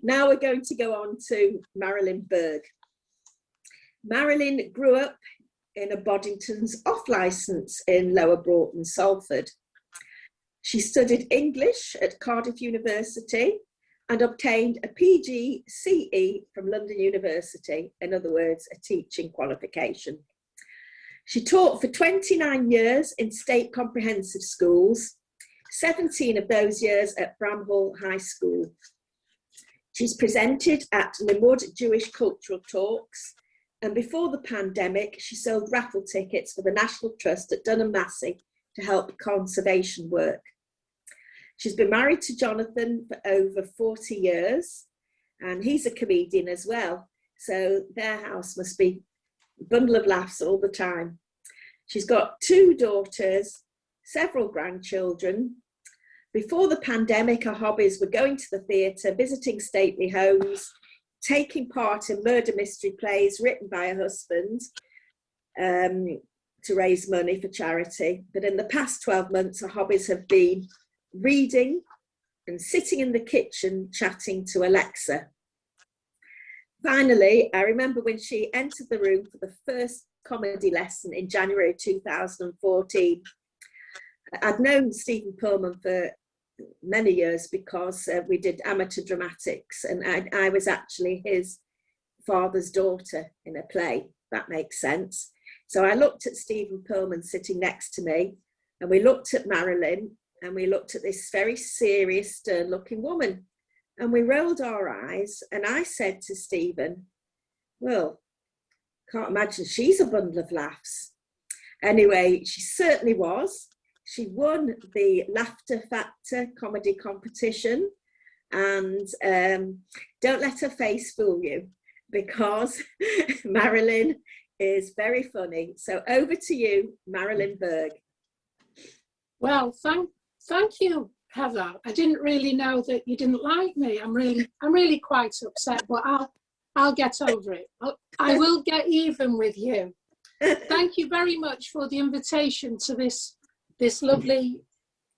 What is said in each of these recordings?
Now we're going to go on to Marilyn Berg. Marilyn grew up in a Boddington's off licence in Lower Broughton, Salford. She studied English at Cardiff University and obtained a PGCE from London University, in other words, a teaching qualification. She taught for 29 years in state comprehensive schools, 17 of those years at Bramhall High School. She's presented at Limwood Jewish Cultural Talks, and before the pandemic, she sold raffle tickets for the National Trust at Dunham Massey to help conservation work. She's been married to Jonathan for over 40 years, and he's a comedian as well. So their house must be a bundle of laughs all the time. She's got 2 daughters, several grandchildren. Before the pandemic, her hobbies were going to the theatre, visiting stately homes, taking part in murder mystery plays written by her husband to raise money for charity. But in the past 12 months, her hobbies have been reading and sitting in the kitchen chatting to Alexa. Finally, I remember when she entered the room for the first comedy lesson in January 2014. I'd known Stephen Pullman for many years because we did amateur dramatics, and I was actually his father's daughter in a play. That makes sense. So I looked at Stephen Pullman sitting next to me, and we looked at Marilyn, and we looked at this very serious, stern-looking woman, and we rolled our eyes, and I said to Stephen, well, can't imagine she's a bundle of laughs. Anyway, she certainly was. She won the Laughter Factor comedy competition, and don't let her face fool you, because Marilyn is very funny. So over to you, Marilyn Berg. Well, thank you, Heather. I didn't really know that you didn't like me. I'm really quite upset, but I'll get over it. I will get even with you. Thank you very much for the invitation to this lovely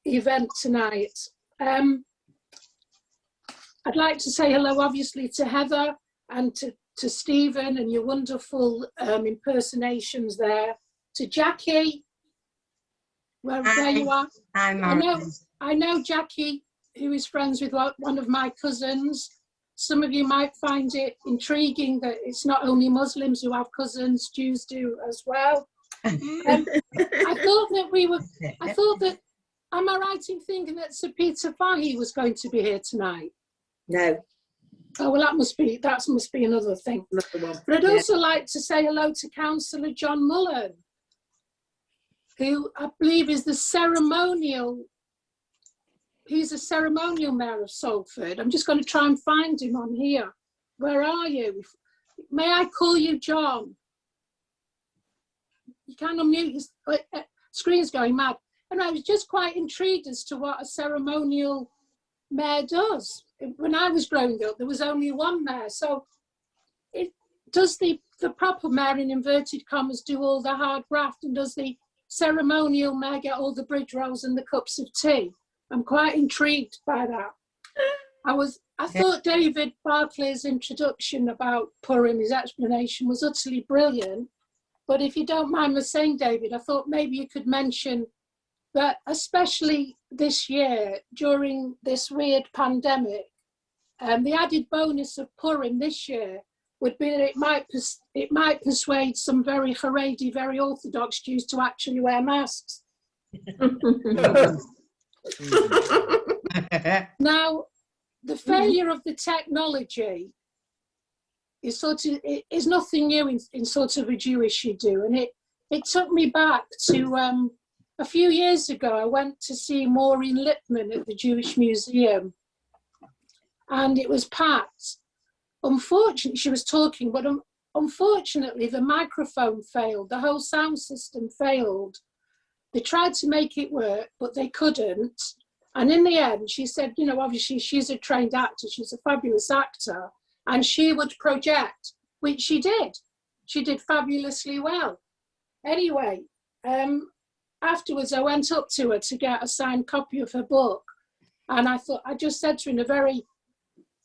event tonight. I'd like to say hello, obviously, to Heather and to Stephen and your wonderful impersonations there. To Jackie, there you are. I know Jackie, who is friends with one of my cousins. Some of you might find it intriguing that it's not only Muslims who have cousins, Jews do as well. I thought that, am I right in thinking that Sir Peter Fahey was going to be here tonight? No. Oh, well, that must be another thing. But I'd also like to say hello to Councillor John Mullen, who I believe is he's a ceremonial mayor of Salford. I'm just going to try and find him on here. Where are you? May I call you John? You can't unmute, his screen's going mad. And I was just quite intrigued as to what a ceremonial mayor does. When I was growing up, there was only one mayor. So does the proper mayor, in inverted commas, do all the hard graft, and does the ceremonial mayor get all the bridge rolls and the cups of tea? I'm quite intrigued by that. I thought David Berkley's introduction about Purim, his explanation, was utterly brilliant. But if you don't mind me saying, David, I thought maybe you could mention that, especially this year, during this weird pandemic, the added bonus of Purim this year would be that it might persuade some very Haredi, very Orthodox Jews to actually wear masks. Now, the failure of the technology is nothing new in sort of a Jewish do, and it took me back to a few years ago. I went to see Maureen Lipman at the Jewish Museum, and it was packed. Unfortunately, she was talking, but unfortunately the microphone failed, the whole sound system failed. They tried to make it work, but they couldn't. And in the end, she said, you know, obviously she's a trained actor, she's a fabulous actor, and she would project, which she did. She did fabulously well. Anyway, afterwards I went up to her to get a signed copy of her book. And I just said to her in a very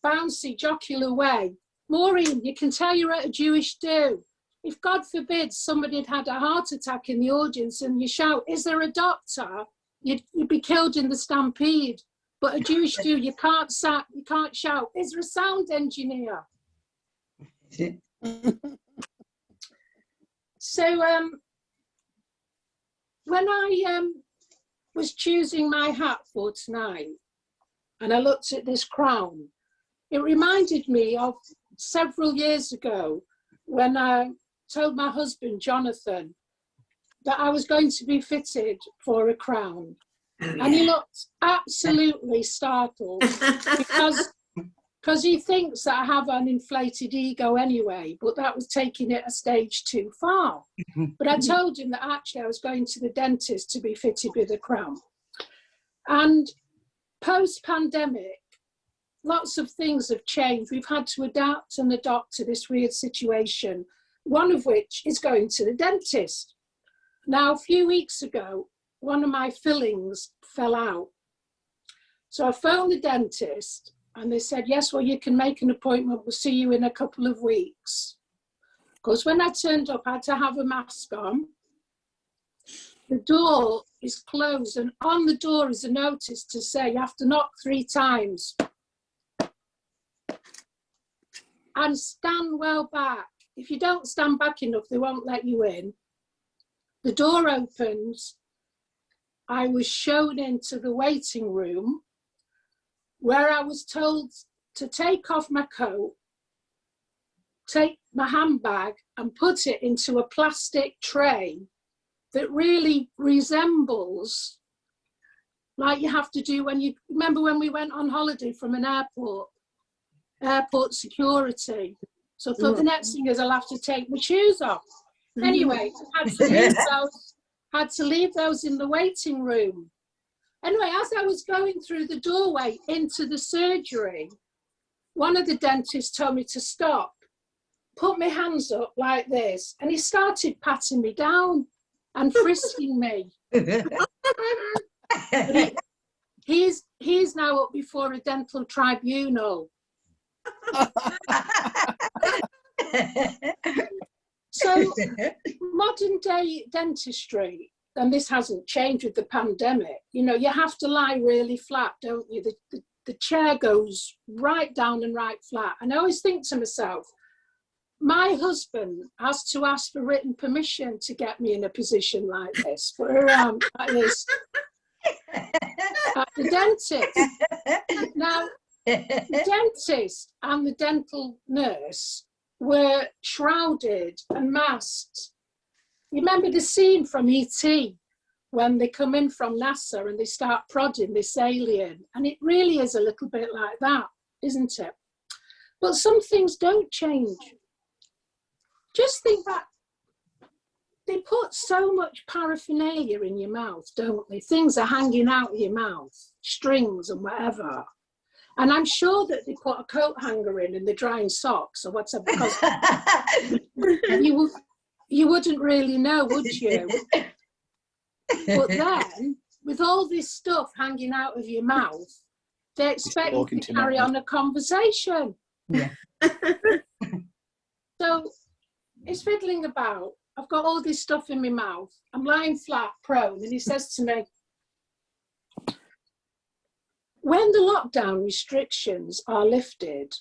bouncy, jocular way. Maureen, you can tell you're at a Jewish do. If, God forbid, somebody had had a heart attack in the audience and you shout, "Is there a doctor?" You'd be killed in the stampede. But a Jewish do, you can't shout, "Is there a sound engineer?" So when I was choosing my hat for tonight, and I looked at this crown, it reminded me of several years ago when I told my husband, Jonathan, that I was going to be fitted for a crown. And he looked absolutely startled because he thinks that I have an inflated ego anyway, but that was taking it a stage too far. But I told him that actually I was going to the dentist to be fitted with a crown. And post-pandemic, lots of things have changed. We've had to adapt and adopt to this weird situation, one of which is going to the dentist. Now, a few weeks ago, one of my fillings fell out. So I phoned the dentist and they said, "Yes, well, you can make an appointment. We'll see you in a couple of weeks." Because when I turned up, I had to have a mask on. The door is closed and on the door is a notice to say you have to knock 3 times. And stand well back. If you don't stand back enough, they won't let you in. The door opens. I was shown into the waiting room where I was told to take off my coat, take my handbag and put it into a plastic tray that really resembles like you have to do when you, remember when we went on holiday from an airport security. So I thought the next thing is I'll have to take my shoes off. Anyway, had to leave those in the waiting room. Anyway, as I was going through the doorway into the surgery, one of the dentists told me to stop, put my hands up like this, and he started patting me down and frisking me. He's now up before a dental tribunal. So modern day dentistry, and this hasn't changed with the pandemic, you know, you have to lie really flat, don't you? The chair goes right down and right flat. And I always think to myself, my husband has to ask for written permission to get me in a position like this, like this, at the dentist. Now, the dentist and the dental nurse were shrouded and masked. You remember the scene from E.T. when they come in from NASA and they start prodding this alien? And it really is a little bit like that, isn't it? But some things don't change. Just think back. They put so much paraphernalia in your mouth, don't they? Things are hanging out of your mouth, strings and whatever. And I'm sure that they put a coat hanger in the drying socks or whatever, because you wouldn't really know, would you? But then, with all this stuff hanging out of your mouth, they expect you to carry on a conversation. Yeah. So it's fiddling about. I've got all this stuff in my mouth. I'm lying flat, prone, and he says to me, "When the lockdown restrictions are lifted,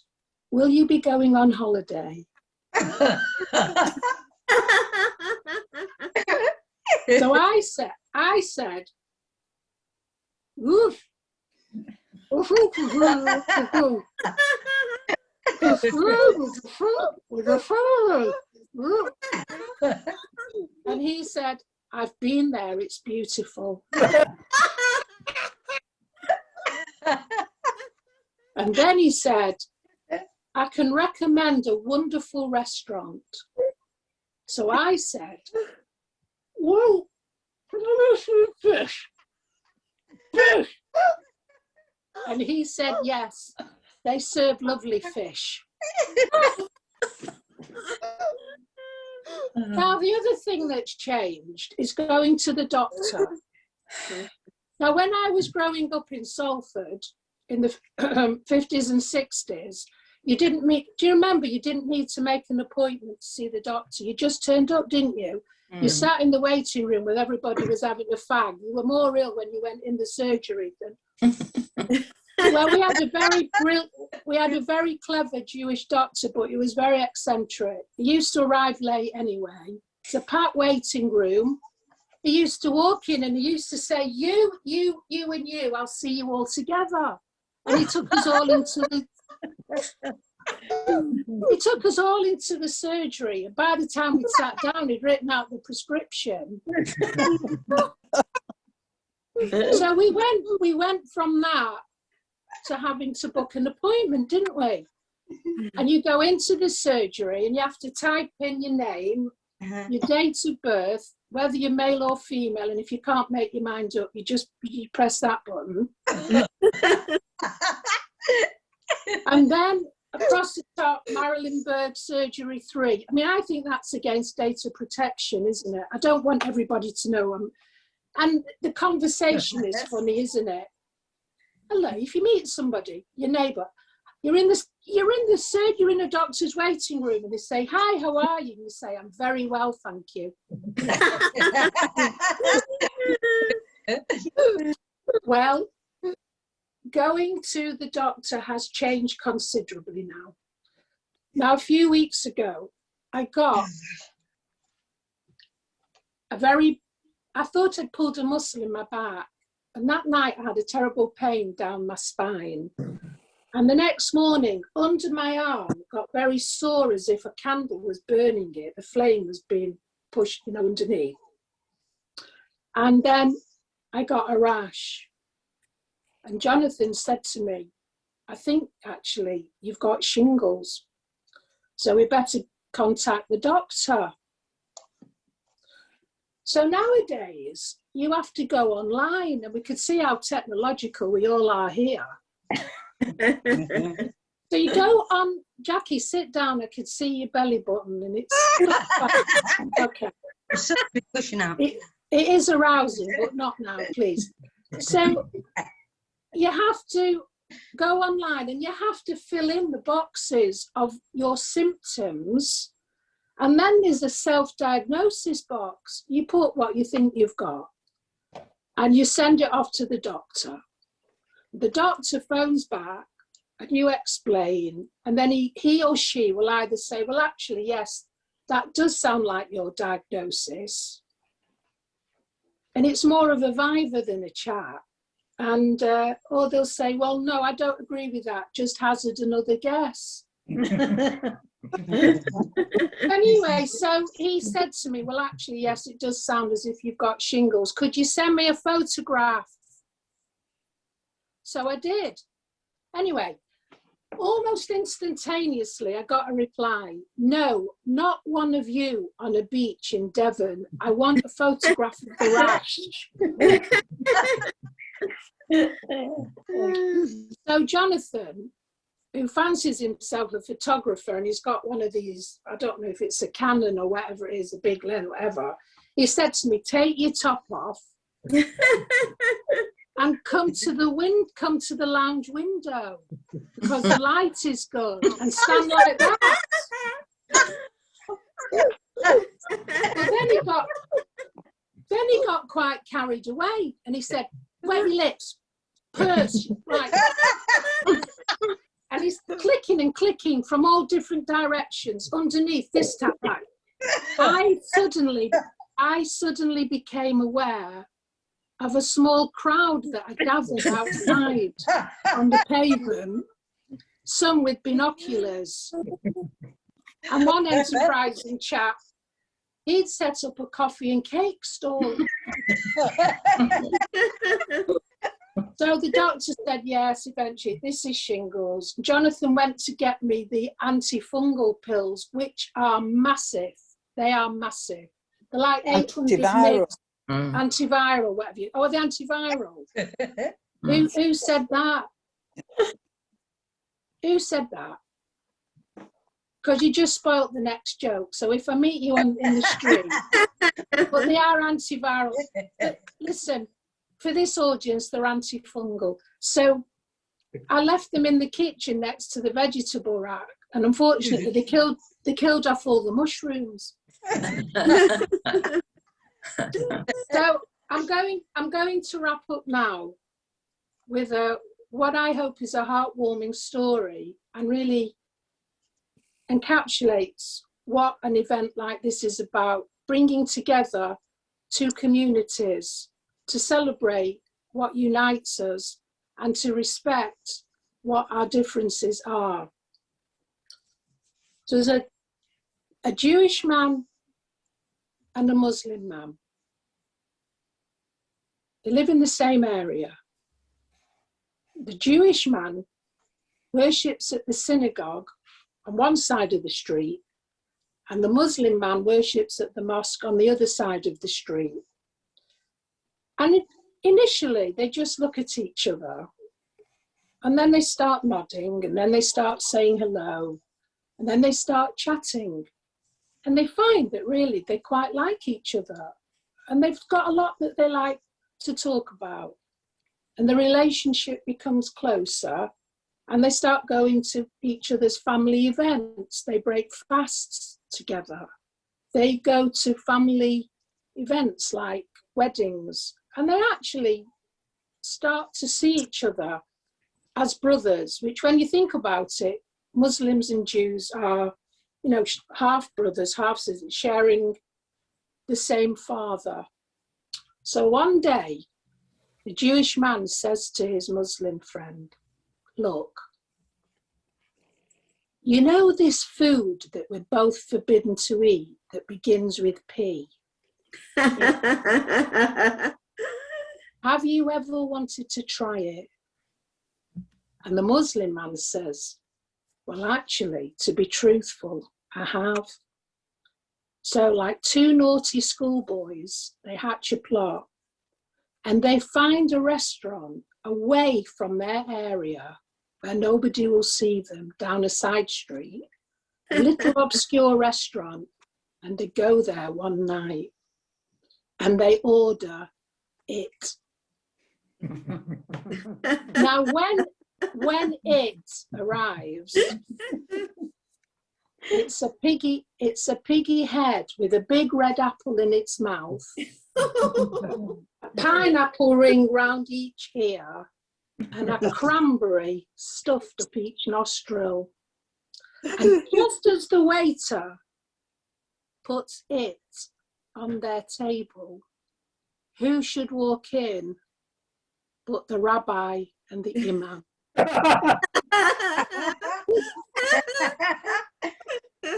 will you be going on holiday?" So I said, "Woof." And he said, "I've been there, it's beautiful." And then he said, "I can recommend a wonderful restaurant." So I said, "Well, fish. Fish." And he said, "Yes, they serve lovely fish." Now, the other thing that's changed is going to the doctor. Now, when I was growing up in Salford, in the 50s and 60s, you didn't meet, do you remember you didn't need to make an appointment to see the doctor? You just turned up, didn't you? You sat in the waiting room where everybody was having a fag. You were more ill when you went in the surgery than... Well, we had a very clever Jewish doctor, but he was very eccentric. He used to arrive late anyway. It's a packed waiting room. He used to walk in and he used to say, you and you, I'll see you all together. And he took us all into the... He took us all into the surgery, and by the time we sat down, he'd written out the prescription. So we went from that to having to book an appointment, didn't we? And you go into the surgery and you have to type in your name, your date of birth, whether you're male or female, and if you can't make your mind up, you press that button. And then across the top, Marilyn, Berg, surgery 3. I mean, I think that's against data protection, isn't it? I don't want everybody to know. And the conversation is funny, isn't it? Hello, if you meet somebody, your neighbour, you're in a doctor's waiting room, and they say, "Hi, how are you?" And you say, "I'm very well, thank you." Well, going to the doctor has changed considerably now. Now, a few weeks ago, I got I thought I'd pulled a muscle in my back. And that night I had a terrible pain down my spine. And the next morning, under my arm, got very sore as if a candle was burning it. The flame was being pushed, underneath. And then I got a rash. And Jonathan said to me, "I think actually you've got shingles. So we better contact the doctor." So nowadays, you have to go online, and we could see how technological we all are here. So you go on, Jackie, sit down, I could see your belly button, and it's okay. It is arousing, but not now, please. So you have to go online and you have to fill in the boxes of your symptoms. And then there's a self-diagnosis box. You put what you think you've got and you send it off to the doctor. The doctor phones back and you explain, and then he or she will either say, "Well, actually, yes, that does sound like your diagnosis." And it's more of a viva than a chat. And, or they'll say, "Well, no, I don't agree with that, just hazard another guess." Anyway, so he said to me, "Well, actually, yes, it does sound as if you've got shingles. Could you send me a photograph?" So I did. Anyway, almost instantaneously, I got a reply. "No, not one of you on a beach in Devon. I want a photograph of the rash." So Jonathan, who fancies himself a photographer, and he's got one of these, I don't know if it's a Canon or whatever it is, a big lens, whatever, he said to me, "Take your top off and come to the lounge window because the light is good, and stand like that." But then he got quite carried away, and he said, "Wet your lips, purse," like, and he's clicking and clicking from all different directions underneath this tap back. I suddenly became aware of a small crowd that had gathered outside on the pavement, some with binoculars. And one enterprising chap, he'd set up a coffee and cake stall. So the doctor said, "Yes, eventually, this is shingles." Jonathan went to get me the antifungal pills, which are massive. They are massive. They're like 800 mg. Antiviral, whatever you... Oh, the antiviral. Who said that? Who said that? Because you just spoilt the next joke. So if I meet you in the street, but they are antiviral. But listen, for this audience, they're antifungal. So I left them in the kitchen next to the vegetable rack, and unfortunately they killed off all the mushrooms. So I'm going to wrap up now with what I hope is a heartwarming story, and really encapsulates what an event like this is about, bringing together two communities to celebrate what unites us and to respect what our differences are. So there's a Jewish man and a Muslim man. They live in the same area. The Jewish man worships at the synagogue on one side of the street, and the Muslim man worships at the mosque on the other side of the street. And initially, they just look at each other, and then they start nodding, and then they start saying hello, and then they start chatting. And they find that really they quite like each other, and they've got a lot that they like to talk about. And the relationship becomes closer, and they start going to each other's family events. They break fasts together. They go to family events like weddings, and they actually start to see each other as brothers, which when you think about it, Muslims and Jews are, you know, half brothers, half sisters, sharing the same father. So one day, the Jewish man says to his Muslim friend, look, you know this food that we're both forbidden to eat that begins with P? Have you ever wanted to try it? And the Muslim man says, well, actually, to be truthful, I have. So like two naughty schoolboys, they hatch a plot, and they find a restaurant away from their area where nobody will see them, down a side street, a little obscure restaurant, and they go there one night and they order it. Now, when it arrives, it's a piggy head with a big red apple in its mouth, a pineapple ring round each ear, and a cranberry stuffed up each nostril. And just as the waiter puts it on their table, who should walk in but the rabbi and the imam?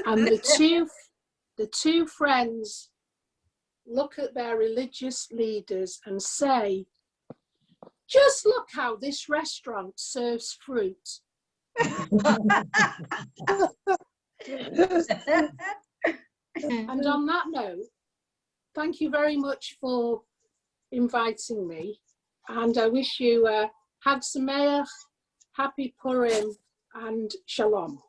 And the two friends look at their religious leaders and say, just look how this restaurant serves fruit. And on that note, thank you very much for inviting me. And I wish you Hag Sameach, Happy Purim, and Shalom.